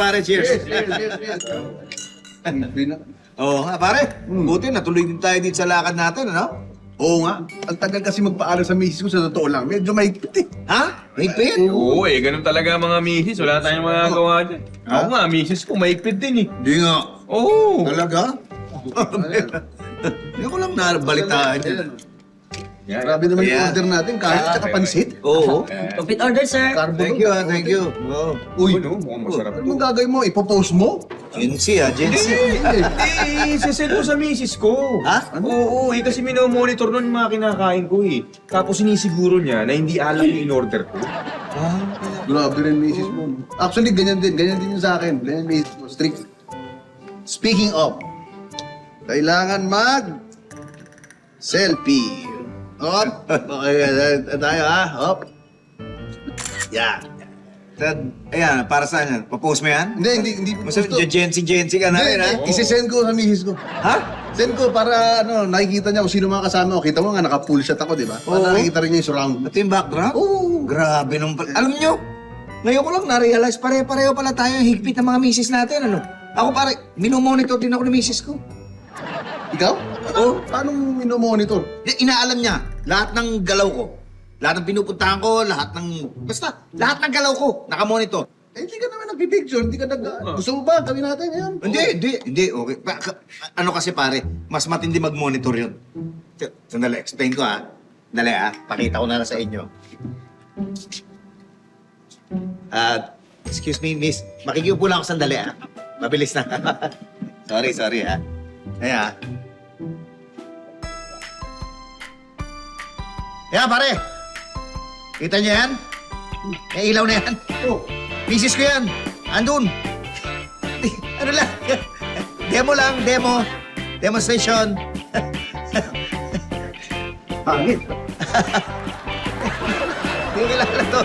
pare. Cheers. Oo nga, pare. Buti, natuloy din tayo dito sa lakad natin, ano? Oo nga. Ang tagal kasi magpaalam sa misis ko sa totoo lang. Medyo mahigpit eh. Ha? Higpit? Oo ganun talaga ang mga misis. Wala tayong magagawa dyan. Ako nga, misis ko, maigpit din eh. Di nga. Oo. Talaga? Hindi ko lang nabalitaan yan. Grabe naman yung Yeah. order natin. Kahit tsaka pansit. Oo. Complete order, sir. Carbo. Thank you, thank you. Oo. Uy, No, mukhang masarap. ano gagawin mo? Ipopost mo? Gensi, Gensi. Sisend ko sa misis ko. Ha? Oo, kasi minomonitor nun yung mga kinakain ko eh. Tapos sinisiguro niya na hindi alam yung in-order ko. Grabe rin misis mo. Actually, ganyan din. Ganyan din yung sa akin. Ganyan misis mo. Strict. Speaking of, kailangan selfie. Hop. Okay, tayo ha. Hop. Yan. Ayan, para saan yan? Papost mo yan? Hindi. Basta Gensi ka na rin, ha? Isisend ko sa misis ko. Ha? Send ko para nakikita niya kung sino mga kasama ko. Kita mo nga, naka-full shot ako, di ba? Para Oo. nakikita rin niya yung surround. Ito yung backdrop? Oo. Grabe nung... Alam nyo, ngayon ko lang na-realize, pare-pareho pala tayo yung higpit ng mga misis natin, ano? Ako pare, minomonitor din ako ng misis ko. Ikaw? Oo. Paano mo minomonitor? Inaalam niya, lahat ng galaw ko. Lahat ng pinupuntahan ko, lahat ng... Basta, lahat ng galaw ko, nakamonitor. Eh, hindi ka naman nagpipicture. Hindi ka Gusto mo ba? Gawin natin yan. Hindi, okay. Ano kasi pare, mas matindi mag-monitor yun. Sandali, explain ko ha. Dali ha, pakita ko na lang sa inyo. Excuse me, miss. Makikiupo lang ako sandali ha. Mabilis na. sorry ha. Ayan ha. Ayan pare. Kita niyo yan? May ilaw na yan. Oh. Misis ko yan. Andun. Ano lang. Demo lang, demo. Demonstration. Pangit. Hindi lang to.